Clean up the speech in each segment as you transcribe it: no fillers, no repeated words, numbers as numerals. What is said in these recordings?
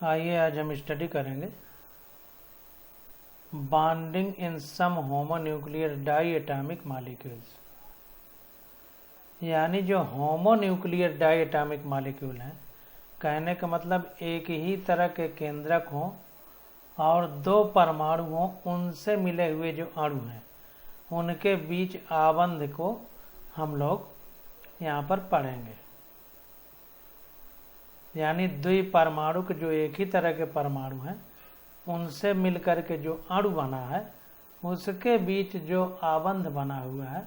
आइए आज हम स्टडी करेंगे bonding in some homonuclear diatomic molecules. यानी जो होमोन्यूक्लियर डाई एटॉमिक मॉलिक्यूल हैं, कहने का मतलब एक ही तरह के केंद्रक हों और दो परमाणु हों, उनसे मिले हुए जो अणु हैं उनके बीच आबंध को हम लोग यहाँ पर पढ़ेंगे। यानी द्विपरमाणु के जो एक ही तरह के परमाणु हैं उनसे मिलकर के जो अणु बना है उसके बीच जो आबंध बना हुआ है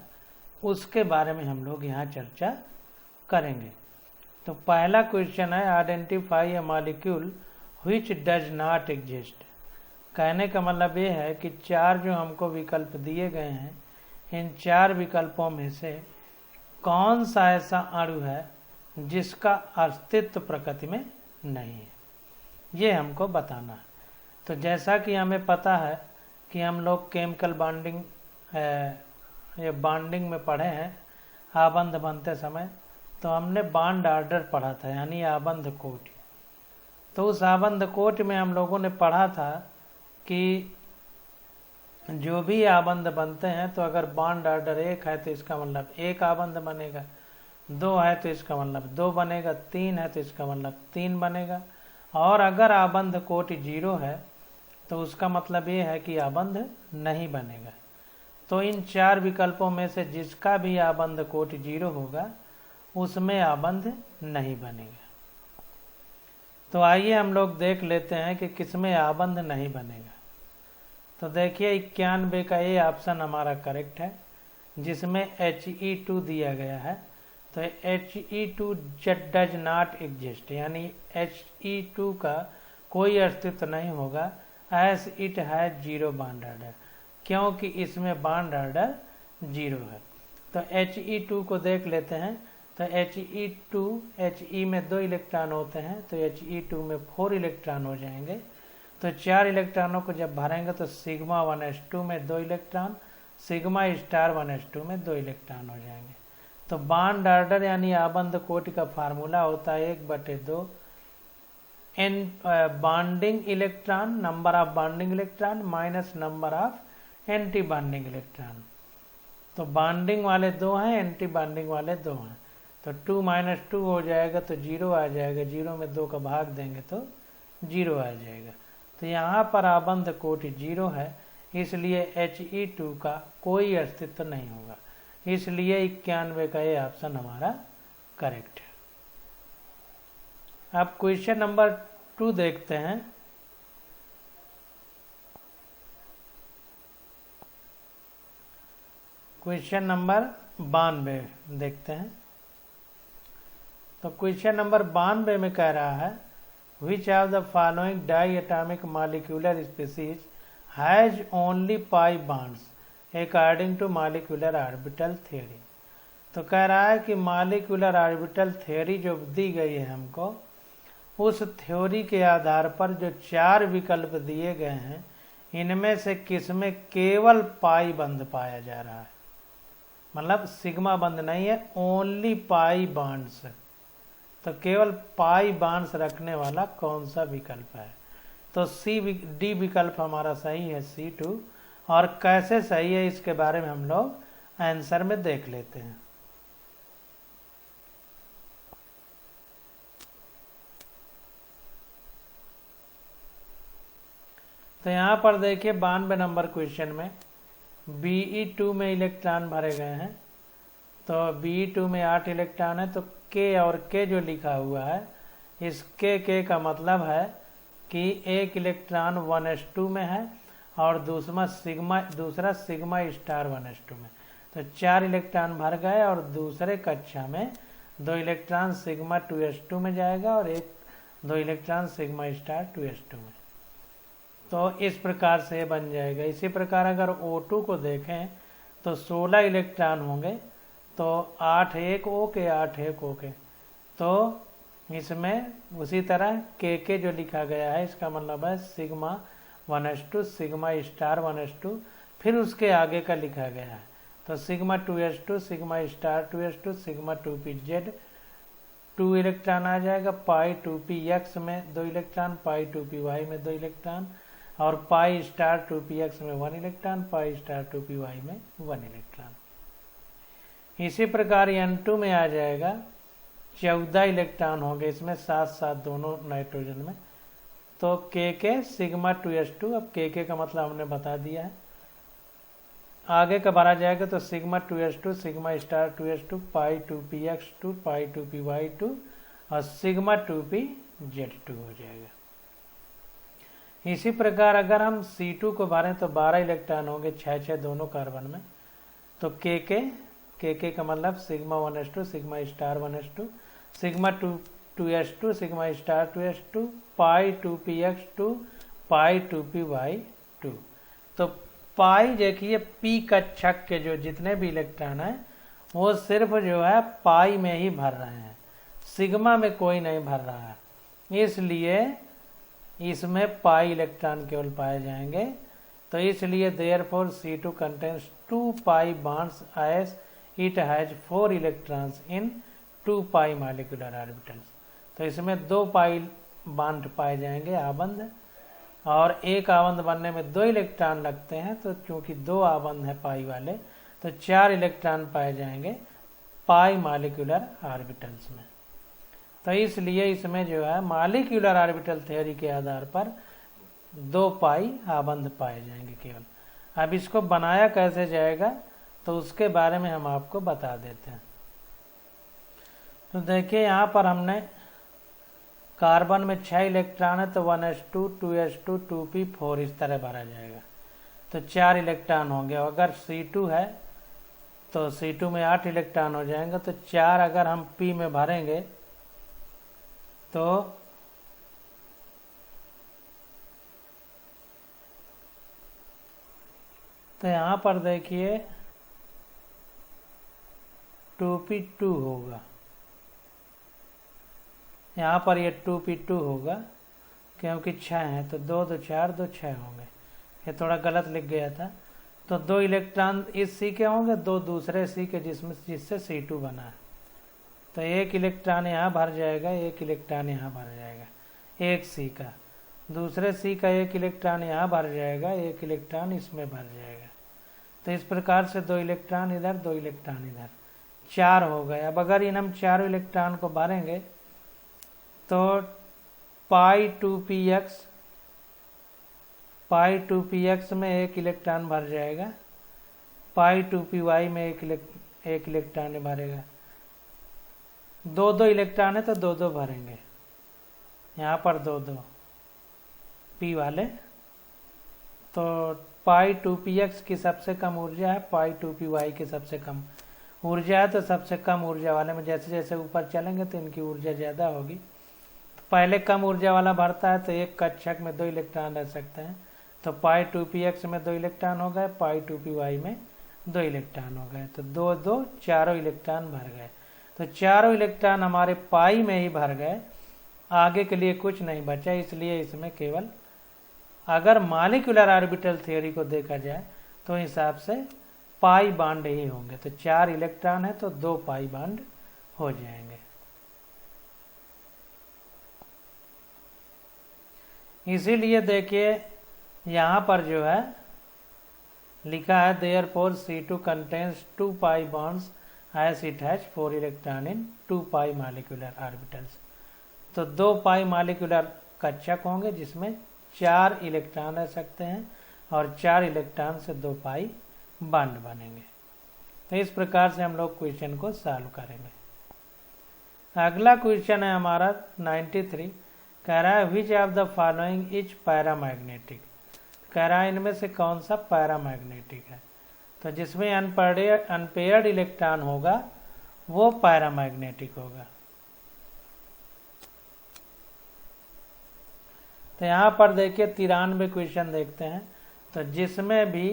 उसके बारे में हम लोग यहाँ चर्चा करेंगे। तो पहला क्वेश्चन है identify a molecule which does not exist. कहने का मतलब ये है कि चार जो हमको विकल्प दिए गए हैं, इन चार विकल्पों में से कौन सा ऐसा अणु है जिसका अस्तित्व प्रकृति में नहीं है, ये हमको बताना है। तो जैसा कि हमें पता है कि हम लोग केमिकल बॉन्डिंग ये बॉन्डिंग में पढ़े हैं आबंध बनते समय, तो हमने बॉन्ड ऑर्डर पढ़ा था, यानी आबंध कोटि। तो उस आबंध कोटि में हम लोगों ने पढ़ा था कि जो भी आबंध बनते हैं तो अगर बॉन्ड ऑर्डर एक है तो इसका मतलब एक आबंध बनेगा, दो है तो इसका मतलब दो बनेगा, तीन है तो इसका मतलब तीन बनेगा, और अगर आबंध कोटि 0 है तो उसका मतलब ये है कि आबंध नहीं बनेगा। तो इन चार विकल्पों में से जिसका भी आबंध कोटि 0 होगा उसमें आबंध नहीं बनेगा। तो आइए हम लोग देख लेते हैं कि किसमें आबंध नहीं बनेगा। तो देखिए 91 का ये ऑप्शन हमारा करेक्ट है, जिसमें He2 दिया गया है। तो He2 डज नॉट एग्जिस्ट, यानी He2 का कोई अस्तित्व नहीं होगा एज इट है 0 बॉन्ड ऑर्डर, क्योंकि इसमें बॉन्ड ऑर्डर 0 है। तो He2 को देख लेते हैं। तो He2 He में 2 इलेक्ट्रॉन होते हैं, तो He2 में 4 इलेक्ट्रॉन हो जाएंगे। तो 4 इलेक्ट्रॉनों को जब भरेंगे तो सिग्मा 1s2 में 2 इलेक्ट्रॉन, सिग्मा स्टार 1s2 में 2 इलेक्ट्रॉन हो जाएंगे। तो बॉन्ड ऑर्डर यानी आबंध कोटि का फार्मूला होता है 1/2 N bonding electron, number of bonding electron minus number of antibonding electron. तो बॉन्डिंग वाले 2 हैं, एंटी बॉन्डिंग वाले 2 हैं, तो 2 - 2 हो जाएगा तो 0 आ जाएगा, 0 में 2 का भाग देंगे तो 0 आ जाएगा। तो यहाँ पर आबंध कोटि 0 है, इसलिए He2 का कोई अस्तित्व नहीं होगा, इसलिए 91 का ये ऑप्शन हमारा करेक्ट है। अब क्वेश्चन नंबर 2 देखते हैं। क्वेश्चन नंबर 92 देखते हैं। तो क्वेश्चन नंबर 92 में कह रहा है which of the following diatomic molecular species has only pi bonds according to molecular orbital theory. तो कह रहा है कि मॉलिक्यूलर ऑर्बिटल थ्योरी जो दी गई है हमको, उस थ्योरी के आधार पर जो 4 विकल्प दिए गए हैं इनमें से किसमें केवल पाई बंध पाया जा रहा है, मतलब सिग्मा बंध नहीं है, ओनली पाई बॉन्ड्स। तो केवल पाई बॉन्ड्स रखने वाला कौन सा विकल्प है? तो डी विकल्प हमारा सही है, C2। और कैसे सही है इसके बारे में हम लोग आंसर में देख लेते हैं। तो यहाँ पर देखिए 92 नंबर क्वेश्चन में Be2 में इलेक्ट्रॉन भरे गए हैं। तो Be2 में 8 इलेक्ट्रॉन है, तो K और K जो लिखा हुआ है, इस K का मतलब है कि एक इलेक्ट्रॉन 1s2 में है और दूसरा सिग्मा स्टार 1s2 में। तो 4 इलेक्ट्रॉन भर गए और दूसरे कक्षा में 2 इलेक्ट्रॉन सिग्मा 2s2 में जाएगा और 2 इलेक्ट्रॉन सिग्मा स्टार 2s2 में। तो इस प्रकार से बन जाएगा। इसी प्रकार अगर O2 को देखें तो 16 इलेक्ट्रॉन होंगे, तो 8 1 ओके 8 1 ओके। तो इसमें उसी तरह के जो लिखा गया है इसका मतलब है sigma 1s2 sigma star 1s2, फिर उसके आगे का लिखा गया है। तो sigma 2s2 sigma star 2s2 sigma 2pz 2 electron आ जाएगा, पाई 2p x में 2 इलेक्ट्रॉन, पाई 2p y में 2 इलेक्ट्रॉन, और पाई स्टार 2p x में 1 electron, pi star 2p y में 1 इलेक्ट्रॉन। इसी प्रकार N2 में आ जाएगा 14 इलेक्ट्रॉन होंगे इसमें, साथ साथ दोनों नाइट्रोजन में। तो के सिग्मा 2s2, अब के का मतलब हमने बता दिया है, आगे का भरा जाएगा तो sigma 2s2 sigma star 2s2 पाई 2px2 पाई 2py2 और सिग्मा 2pz2 हो जाएगा। इसी प्रकार अगर हम C2 को भरें तो 12 इलेक्ट्रॉन होंगे 6 दोनों कार्बन में। तो के का मतलब sigma 1s2 sigma star 1s2 sigma 2s2 sigma star 2s2 पाई 2px2 पाई 2py2। तो पाई देखिए पी कक्षक के जो जितने भी इलेक्ट्रॉन हैं वो सिर्फ जो है पाई में ही भर रहे हैं, सिग्मा में कोई नहीं भर रहा है, इसलिए इसमें पाई इलेक्ट्रॉन केवल पाए जाएंगे। तो इसलिए therefore C2 contains 2 pi bonds as it has 4 electrons in 2 pi molecular orbitals. तो इसमें 2 पाई बॉन्ड पाए जाएंगे आबंध, और एक आबंध बनने में 2 इलेक्ट्रॉन लगते हैं, तो चूंकि 2 आबंध है पाई वाले तो 4 इलेक्ट्रॉन पाए जाएंगे पाई मॉलिक्यूलर ऑर्बिटल्स में। तो इसलिए इसमें जो है मॉलिक्यूलर ऑर्बिटल थ्योरी के आधार पर 2 पाई आबंध पाए जाएंगे केवल। अब इसको बनाया कैसे जाएगा तो उसके बारे में हम आपको बता देते हैं। तो देखिए यहाँ पर हमने कार्बन में 6 इलेक्ट्रॉन है तो 1s2 2s2 2p 4 इस तरह भरा जाएगा, तो 4 इलेक्ट्रॉन होंगे। अगर C2 है तो C2 में 8 इलेक्ट्रॉन हो जाएंगे, तो 4 अगर हम p में भरेंगे तो यहाँ पर देखिए 2p2 होगा, यहाँ पर ये 2p2 होगा क्योंकि 6 है तो 2 2 4 2 6 होंगे, ये थोड़ा गलत लिख गया था। तो 2 इलेक्ट्रॉन इस C के होंगे, 2 दूसरे C के जिससे C2 बना है। तो 1 इलेक्ट्रॉन यहाँ भर जाएगा, 1 इलेक्ट्रॉन यहाँ भर जाएगा, एक C का, दूसरे C का 1 इलेक्ट्रॉन यहाँ भर जाएगा, 1 इलेक्ट्रॉन इसमें भर जाएगा। तो इस प्रकार से 2 इलेक्ट्रॉन इधर 2 इलेक्ट्रॉन इधर, 4 हो गए। अब अगर इन हम 4 इलेक्ट्रॉन को भरेंगे तो पाई 2px में 1 इलेक्ट्रॉन भर जाएगा, पाई 2py में 1 इलेक्ट्रॉन भरेगा, 2 इलेक्ट्रॉन है तो 2 भरेंगे, यहाँ पर 2 p वाले। तो पाई 2px की सबसे कम ऊर्जा है, पाई 2py की सबसे कम ऊर्जा है, तो सबसे कम ऊर्जा वाले में जैसे जैसे ऊपर चलेंगे तो इनकी ऊर्जा ज़्यादा होगी। तो पहले कम ऊर्जा वाला भरता है तो एक कक्षक में 2 इलेक्ट्रॉन रह सकते हैं, तो पाई 2px में 2 इलेक्ट्रॉन हो गए, पाई 2py में 2 इलेक्ट्रॉन हो गए, तो 2 2 4 इलेक्ट्रॉन भर गए। तो 4 इलेक्ट्रॉन हमारे पाई में ही भर गए, आगे के लिए कुछ नहीं बचा। इसलिए इसमें केवल अगर मॉलिक्यूलर ऑर्बिटल थ्योरी को देखा जाए तो हिसाब से पाई बॉन्ड ही होंगे। तो 4 इलेक्ट्रॉन है तो 2 पाई बॉन्ड हो जाएंगे। इसीलिए देखिए यहाँ पर जो है लिखा है therefore C2 contains 2 pi bonds as it has 4 electron in 2 pi molecular orbitals. तो 2 पाई मॉलिक्यूलर कक्षक होंगे जिसमें 4 इलेक्ट्रॉन रह सकते हैं और 4 इलेक्ट्रॉन से 2 पाई बॉन्ड बनेंगे। तो इस प्रकार से हम लोग क्वेश्चन को सॉल्व करेंगे। अगला क्वेश्चन है हमारा 93, कह रहा है which of the following is paramagnetic. कह रहा है इनमें से कौन सा पैरामैग्नेटिक है। तो जिसमें अनपेयर्ड इलेक्ट्रॉन होगा वो पैरामैग्नेटिक होगा। तो यहाँ पर देखिए 93 क्वेश्चन देखते हैं। तो जिसमें भी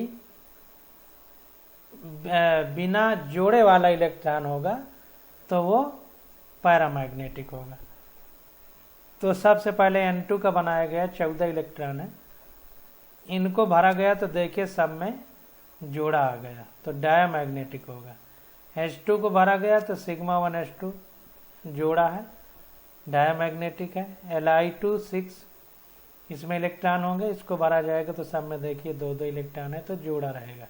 बिना जोड़े वाला इलेक्ट्रॉन होगा तो वो पैरामैग्नेटिक होगा। तो सबसे पहले N2 का बनाया गया 14 इलेक्ट्रॉन है, इनको भरा गया तो देखिए सब में जोड़ा आ गया तो डायमैग्नेटिक होगा। H2 को भरा गया तो सिग्मा 1s2 जोड़ा है डायमैग्नेटिक है। Li2 6 इसमें इलेक्ट्रॉन होंगे, इसको भरा जाएगा तो सब में देखिए 2 इलेक्ट्रॉन है तो जोड़ा रहेगा,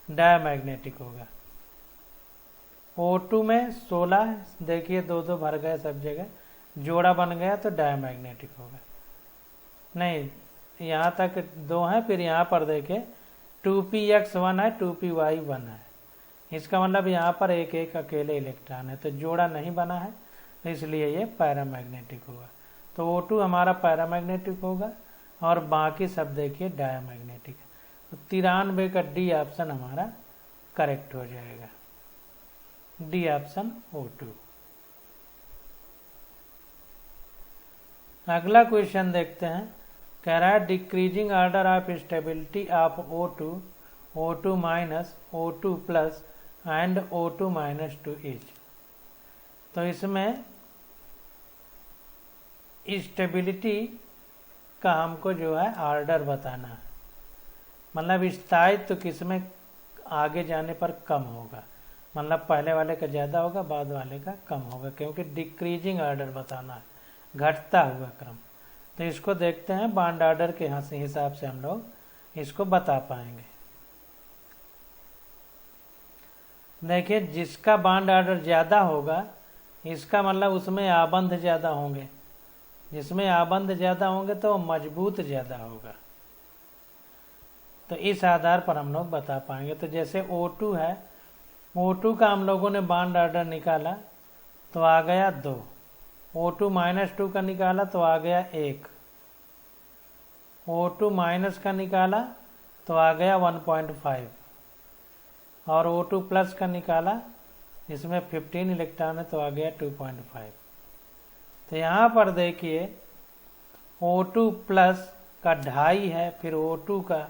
डायमैग्नेटिक होगा। O2 में 16 देखिए 2 भर गए सब जगह, जोड़ा बन गया तो डायमैग्नेटिक होगा। नहीं, यहाँ तक 2 है, फिर यहाँ पर देखे 2px1 है, 2py1 है, इसका मतलब यहाँ पर एक एक अकेले इलेक्ट्रॉन है तो जोड़ा नहीं बना है, तो इसलिए ये पैरामैग्नेटिक होगा। तो O2 हमारा पैरामैग्नेटिक होगा और बाकी सब देखिए डायमैग्नेटिक है। तो 93 का डी ऑप्शन हमारा करेक्ट हो जाएगा, डी ऑप्शन O2। अगला क्वेश्चन देखते हैं, कह रहा है decreasing order of stability of O2, O2 minus, O2 plus and O2 minus 2 etch. तो इसमें स्टेबिलिटी का हमको जो है ऑर्डर बताना है, मतलब स्थायित्व तो किसमें आगे जाने पर कम होगा, मतलब पहले वाले का ज़्यादा होगा बाद वाले का कम होगा, क्योंकि डिक्रीजिंग ऑर्डर बताना है, घटता हुआ क्रम। तो इसको देखते हैं बॉन्ड ऑर्डर के हिसाब से हम लोग इसको बता पाएंगे। देखिए जिसका बॉन्ड ऑर्डर ज़्यादा होगा इसका मतलब उसमें आबंध ज़्यादा होंगे, जिसमें आबंध ज़्यादा होंगे तो मजबूत ज़्यादा होगा, तो इस आधार पर हम लोग बता पाएंगे। तो जैसे O2 है, O2 का हम लोगों ने बॉन्ड ऑर्डर निकाला तो आ गया 2, O2 माइनस 2 का निकाला तो आ गया 1, O2 माइनस का निकाला तो आ गया 1.5, और O2 प्लस का निकाला, इसमें 15 इलेक्ट्रॉन है तो आ गया 2.5। तो यहाँ पर देखिए O2 प्लस का 2.5 है, फिर O2 का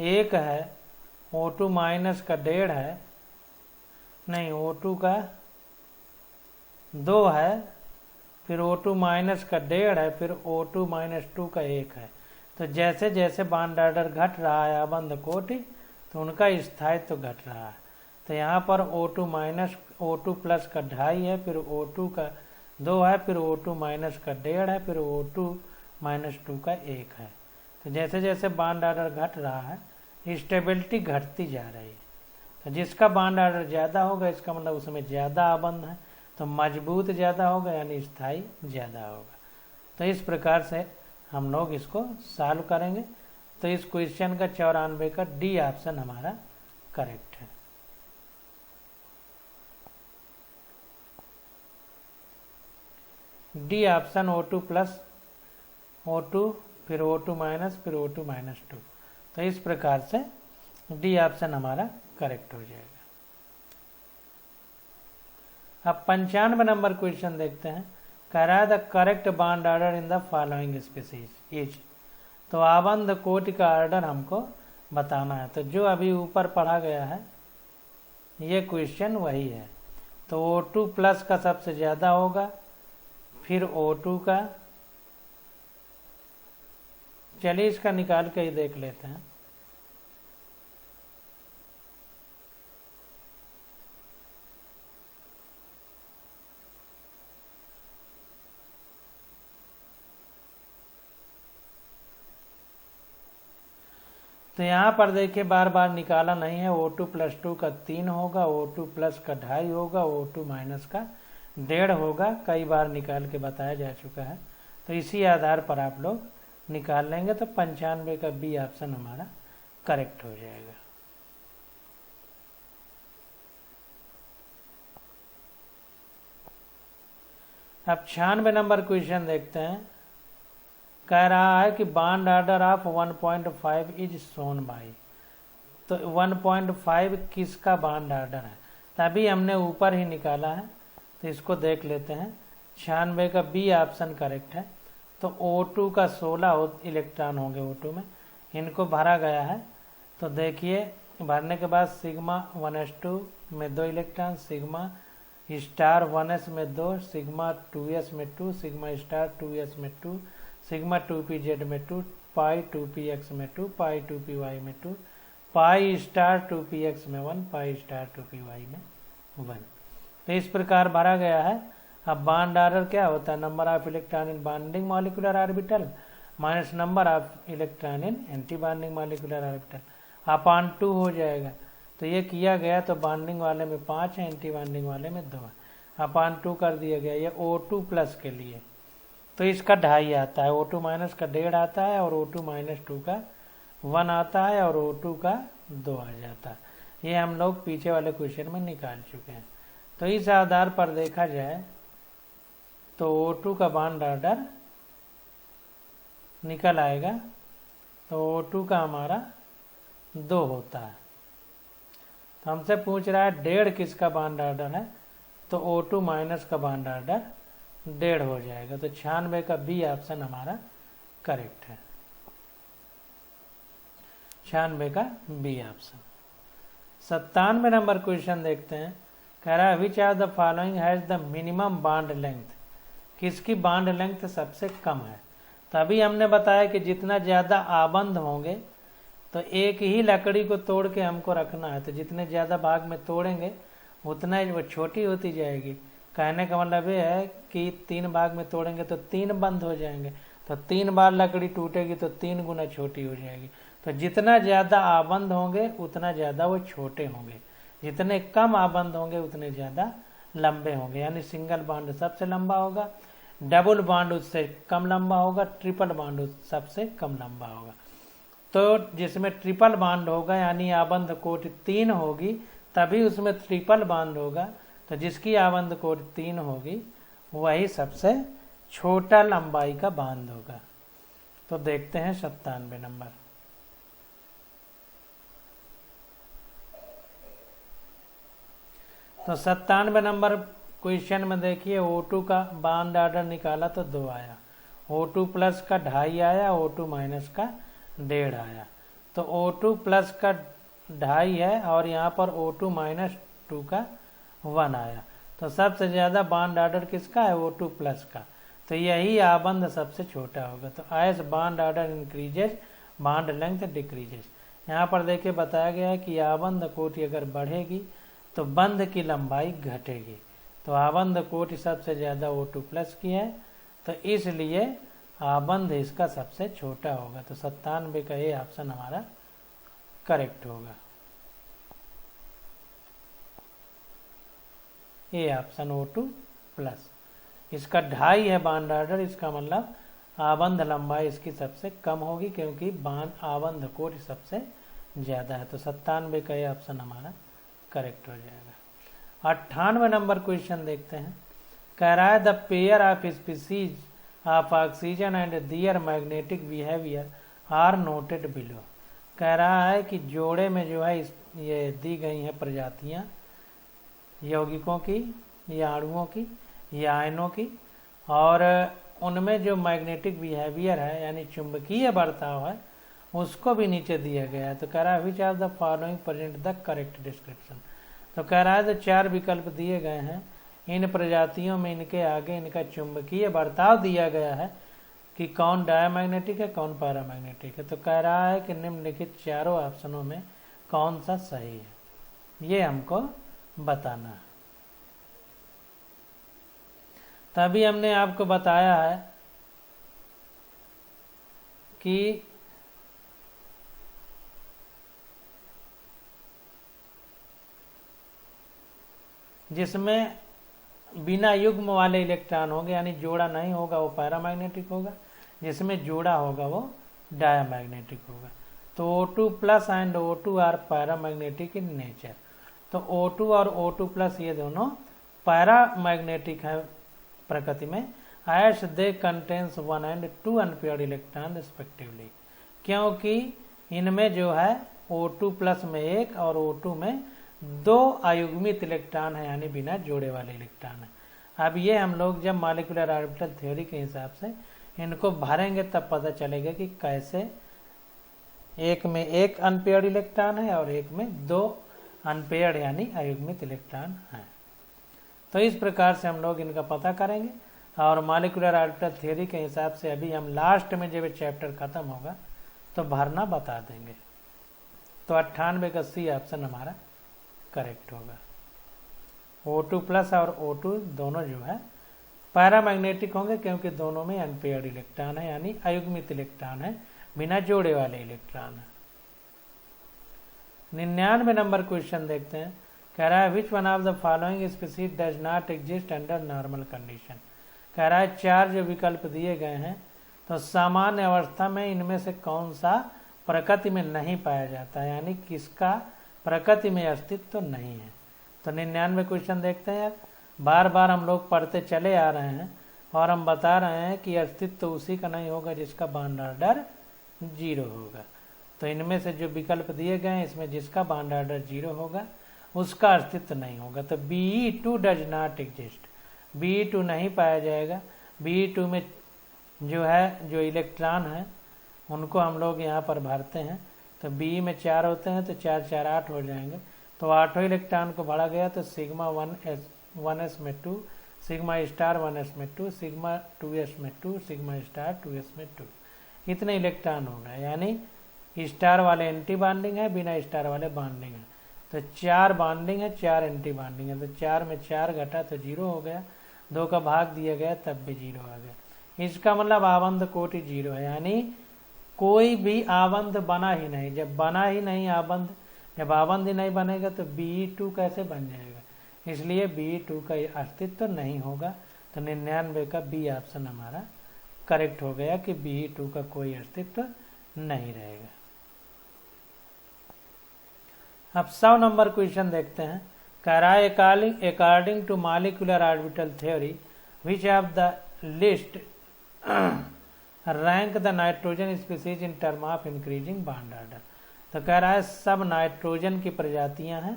1 है, O2 माइनस का 1.5 है, नहीं O2 का 2 है, फिर O2 माइनस का 1.5 है, फिर O2 माइनस 2 का 1 है। तो जैसे जैसे बॉन्ड ऑर्डर घट रहा है आबंध कोटि, तो उनका स्थायित्व तो घट रहा है। तो यहाँ पर O2 माइनस, O2 प्लस का 2.5 है, फिर O2 का 2 है, फिर O2 माइनस का 1.5 है, फिर O2 माइनस 2 का 1 है। तो जैसे जैसे बॉन्ड ऑर्डर घट रहा है स्टेबिलिटी घटती जा रही है। तो जिसका बॉन्ड ऑर्डर ज़्यादा होगा इसका मतलब उसमें ज़्यादा आबंध है, तो मजबूत ज़्यादा होगा यानी स्थायी ज़्यादा होगा। तो इस प्रकार से हम लोग इसको सॉल्व करेंगे। तो इस क्वेश्चन का 94 का डी ऑप्शन हमारा करेक्ट है। D option O2 plus, O2 फिर O2 माइनस, फिर O2 माइनस 2। तो इस प्रकार से डी ऑप्शन हमारा करेक्ट हो जाएगा। अब 95 नंबर क्वेश्चन देखते हैं, कह रहा है the correct bond order in the following species is. तो आबंध कोटि का ऑर्डर हमको बताना है। तो जो अभी ऊपर पढ़ा गया है ये क्वेश्चन वही है। तो O2 प्लस का सबसे ज़्यादा होगा, फिर O2 का, चलिए इसका निकाल के ही देख लेते हैं। तो यहाँ पर देखिए बार बार निकाला नहीं है। O2 प्लस 2 का 3 होगा, O2 प्लस का 2.5 होगा, O2 माइनस का 1.5 होगा, कई बार निकाल के बताया जा चुका है। तो इसी आधार पर आप लोग निकाल लेंगे तो 95 का बी ऑप्शन हमारा करेक्ट हो जाएगा। अब 96 नंबर क्वेश्चन देखते हैं, कह रहा है कि bond order of 1.5 is shown by. तो 1.5 किसका बॉन्ड ऑर्डर है, तभी हमने ऊपर ही निकाला है। तो इसको देख लेते हैं। 96 का बी ऑप्शन करेक्ट है। तो O2 का 16 इलेक्ट्रॉन होंगे O2 में, इनको भरा गया है। तो देखिए भरने के बाद सिग्मा 1s2 में 2 इलेक्ट्रॉन, सिग्मा स्टार 1s में 2, सिग्मा 2s में 2, सिग्मा स्टार 2s में 2, सिग्मा 2pz में 2, पाई 2px में 2, पाई 2py में 2, पाई स्टार 2px में 1, पाई स्टार 2py में 1। तो इस प्रकार भरा गया है। अब बॉन्ड ऑर्डर क्या होता है, number of electron in bonding molecular orbital minus number of electron in anti bonding molecular orbital upon 2 हो जाएगा। तो ये किया गया तो बॉन्डिंग वाले में 5 है, एंटी बॉन्डिंग वाले में 2 है, अपॉन 2 कर दिया गया। ये O2 प्लस के लिए तो इसका 2.5 आता है, O2 माइनस का 1.5 आता है और O2 माइनस 2 का 1 आता है और O2 का 2 आ जाता है। ये हम लोग पीछे वाले क्वेश्चन में निकाल चुके हैं। तो इस आधार पर देखा जाए तो O2 का बॉन्ड ऑर्डर निकल आएगा, तो O2 का हमारा 2 होता है। तो हमसे पूछ रहा है 1.5 किसका बॉन्ड ऑर्डर है, तो O2 माइनस का बॉन्ड ऑर्डर 1.5 हो जाएगा। तो 96 का बी ऑप्शन हमारा करेक्ट है, 96 का बी ऑप्शन। 97 नंबर क्वेश्चन देखते हैं। कह रहा है which of the following has the minimum bond length, किसकी बॉन्ड लेंथ सबसे कम है। तभी हमने बताया कि जितना ज़्यादा आबंध होंगे तो एक ही लकड़ी को तोड़ के हमको रखना है, तो जितने ज़्यादा भाग में तोड़ेंगे उतना ही वो छोटी होती जाएगी। कहने का मतलब ये है कि 3 भाग में तोड़ेंगे तो 3 बंद हो जाएंगे, तो 3 बार लकड़ी टूटेगी तो 3 गुना छोटी हो जाएगी। तो जितना ज़्यादा आबंध होंगे उतना ज़्यादा वो छोटे होंगे, जितने कम आबंध होंगे उतने ज़्यादा लंबे होंगे। यानी सिंगल बॉन्ड सबसे लंबा होगा, डबल बॉन्ड उससे कम लंबा होगा, ट्रिपल बॉन्ड सबसे कम लंबा होगा। तो जिसमें ट्रिपल बॉन्ड होगा यानी आबंध कोटि 3 होगी तभी उसमें ट्रिपल बॉन्ड होगा। तो जिसकी आबंध कोटि 3 होगी वही सबसे छोटा लंबाई का बॉन्ड होगा। तो देखते हैं 97 नंबर। तो 97 नंबर क्वेश्चन में देखिए O2 का बॉन्ड ऑर्डर निकाला तो 2 आया, O2 प्लस का 2.5 आया, O2 माइनस का 1.5 आया। तो O2 प्लस का 2.5 है और यहाँ पर O2 माइनस 2 का 1 आया। तो सबसे ज़्यादा बॉन्ड ऑर्डर किसका है, O2 प्लस का। तो यही आबंध सबसे छोटा होगा। तो as bond order increases bond length decreases. यहाँ पर देखिए बताया गया है कि आबंध कोटि अगर बढ़ेगी तो बंध की लंबाई घटेगी। तो आबंध कोटि सबसे ज़्यादा O2 प्लस की है, तो इसलिए आबंध इसका सबसे छोटा होगा। तो 97 का ये ऑप्शन हमारा करेक्ट होगा, ये ऑप्शन O2 प्लस। इसका 2.5 है बॉन्ड ऑर्डर, इसका मतलब आबंध लंबाई इसकी सबसे कम होगी क्योंकि आबंध कोटि सबसे ज़्यादा है। तो 97 का ये ऑप्शन हमारा करेक्ट हो जाएगा। 98 नंबर क्वेश्चन देखते हैं। कह रहा है the pair of species of oxygen and their magnetic behaviour are noted below. कह रहा है कि जोड़े में जो है ये दी गई हैं प्रजातियां यौगिकों की या अणुओं की या आयनों की, और उनमें जो मैग्नेटिक बिहेवियर है यानी चुंबकीय बर्ताव है उसको भी नीचे दिया गया है। तो कह रहा है which are the following present the correct description. तो कह रहा है तो 4 विकल्प दिए गए हैं, इन प्रजातियों में इनके आगे इनका चुंबकीय बर्ताव दिया गया है कि कौन डायमैग्नेटिक है कौन पैरामैग्नेटिक है। तो कह रहा है कि निम्नलिखित चारों ऑप्शनों में कौन सा सही है, ये हमको बताना है। तभी हमने आपको बताया है कि जिसमें बिना युग्म वाले इलेक्ट्रॉन होंगे यानी जोड़ा नहीं होगा वो पैरामैग्नेटिक होगा, जिसमें जोड़ा होगा वो डायमैग्नेटिक होगा। तो O2 plus and O2 are paramagnetic in nature. तो O2 और O2 प्लस ये दोनों पैरामैग्नेटिक है प्रकृति में, as they contains 1 and 2 unpaired electron respectively, क्योंकि इनमें जो है O2 प्लस में 1 और O2 में 2 अयुग्मित इलेक्ट्रॉन है यानी बिना जोड़े वाले इलेक्ट्रॉन है। अब ये हम लोग जब मॉलिक्यूलर ऑर्बिटल थ्योरी के हिसाब से इनको भरेंगे तब पता चलेगा कि कैसे एक में 1 अनपेयर्ड इलेक्ट्रॉन है और एक में 2 अनपेयर्ड यानी अयुग्मित इलेक्ट्रॉन है। तो इस प्रकार से हम लोग इनका पता करेंगे और मॉलिक्यूलर ऑर्बिटल थ्योरी के हिसाब से अभी हम लास्ट में जब चैप्टर खत्म होगा तो भरना बता देंगे। तो 98 का सी ऑप्शन हमारा करेक्ट होगा। O2 प्लस और O2 दोनों जो है पैरामैग्नेटिक होंगे क्योंकि दोनों में अनपेयर्ड इलेक्ट्रॉन है, यानी अयुग्मित इलेक्ट्रॉन है, बिना जोड़े वाले इलेक्ट्रॉन है। 99 नंबर क्वेश्चन देखते हैं। कह रहा है which one of the following species does not exist under normal condition. कह रहा है 4 जो विकल्प दिए गए हैं, तो सामान्य अवस्था में इनमें से कौन सा प्रकृति में नहीं पाया जाता है, यानी किसका प्रकृति में अस्तित्व तो नहीं है। तो 99 क्वेश्चन देखते हैं। यार बार बार हम लोग पढ़ते चले आ रहे हैं और हम बता रहे हैं कि अस्तित्व तो उसी का नहीं होगा जिसका बॉन्ड ऑर्डर 0 होगा। तो इनमें से जो विकल्प दिए गए हैं, इसमें जिसका बॉन्ड ऑर्डर 0 होगा उसका अस्तित्व नहीं होगा। तो Be2 does not exist, Be2 नहीं पाया जाएगा। Be2 में जो है जो इलेक्ट्रॉन है उनको हम लोग यहाँ पर भरते हैं, तो बी में 4 होते हैं, तो 4 4 8 हो जाएंगे। तो 8 इलेक्ट्रॉन को भरा गया, तो सिग्मा 1s में 2, सिग्मा स्टार 1s में 2, सिग्मा 2s में 2, सिग्मा स्टार 2s में 2, इतने इलेक्ट्रॉन हो गए। यानी स्टार वाले एंटी बॉन्डिंग है, बिना स्टार वाले बॉन्डिंग है। तो 4 बॉन्डिंग है, 4 एंटी बॉन्डिंग है, तो 4 में 4 घटा तो 0 हो गया, 2 का भाग दिया गया तब भी 0 आ गया। इसका मतलब आबंध कोटि 0 है, यानी कोई भी आबंध बना ही नहीं। जब बना ही नहीं आबंध, जब आबंध ही नहीं बनेगा तो Be2 कैसे बन जाएगा, इसलिए Be2 का अस्तित्व तो नहीं होगा। तो 99 का बी ऑप्शन हमारा करेक्ट हो गया कि Be2 का कोई अस्तित्व नहीं रहेगा। अब 100 नंबर क्वेश्चन देखते हैं। कह रहा है according to molecular orbital theory which of the list rank the nitrogen species in term of increasing bond order. तो कह रहा है सब नाइट्रोजन की प्रजातियां हैं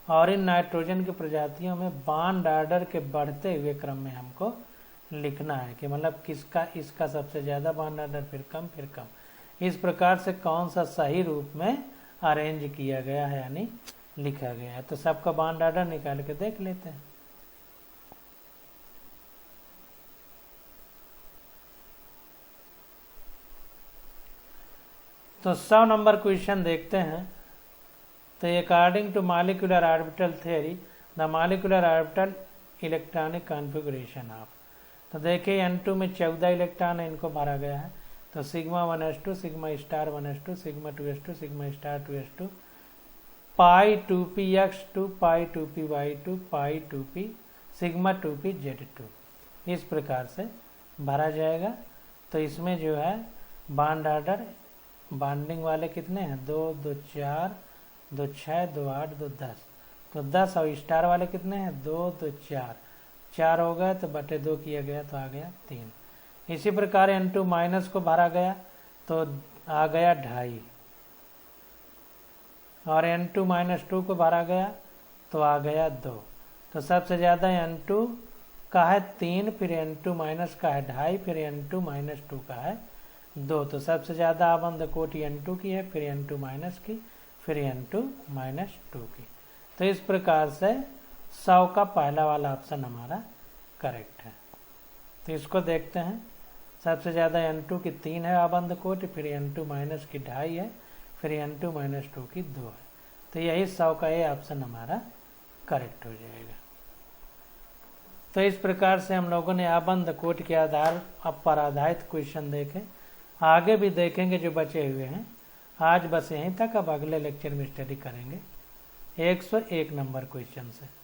और इन नाइट्रोजन की प्रजातियों में बॉन्ड ऑर्डर के बढ़ते हुए क्रम में हमको लिखना है कि मतलब किसका इसका सबसे ज्यादा बॉन्ड ऑर्डर, फिर कम, फिर कम। इस प्रकार से कौन सा सही रूप में अरेंज किया गया है, यानी लिखा गया है। तो सबका बॉन्ड ऑर्डर निकाल के देख लेते हैं। तो 100 नंबर क्वेश्चन देखते हैं। तो according to molecular orbital theory the molecular orbital electronic configuration of. तो देखिए N2 में 14 इलेक्ट्रॉन है, इनको भरा गया है। तो sigma 1s2, sigma star 1s2, sigma 2s2, sigma star 2s2, पाई 2px2, पाई 2py2, पाई 2p, सिग्मा 2p z2, इस प्रकार से भरा जाएगा। तो इसमें जो है बॉन्ड ऑर्डर बॉन्डिंग वाले कितने हैं, 2 2 4 2 6 2 8 2 10। तो 10 और स्टार वाले कितने हैं, 2 2 4 4 हो गए, तो बटे 2 किया गया तो आ गया 3। इसी प्रकार N2 माइनस को भरा गया तो आ गया 2.5, और N2 माइनस 2 को भरा गया तो आ गया 2। तो सबसे ज्यादा N2 का है 3, फिर N2 माइनस का है 2.5, फिर N2 माइनस 2 का है 2। तो सबसे ज्यादा आबंध कोटि N2 की है, फिर N2 माइनस की, फिर N2 माइनस 2 की। तो इस प्रकार से 100 का पहला वाला ऑप्शन हमारा करेक्ट है। तो इसको देखते हैं। सबसे ज्यादा N2 की 3 है आबंध कोटि, फिर N2 माइनस की 2.5 है, फिर N2 माइनस 2 की 2 है। तो यही 100 का ये ऑप्शन हमारा करेक्ट हो जाएगा। तो इस प्रकार से हम लोगों ने आबंध कोटि के आधार पर आधारित क्वेश्चन देखे, आगे भी देखेंगे जो बचे हुए हैं। आज बस यहीं तक, अब अगले लेक्चर में स्टडी करेंगे 101 नंबर क्वेश्चन से।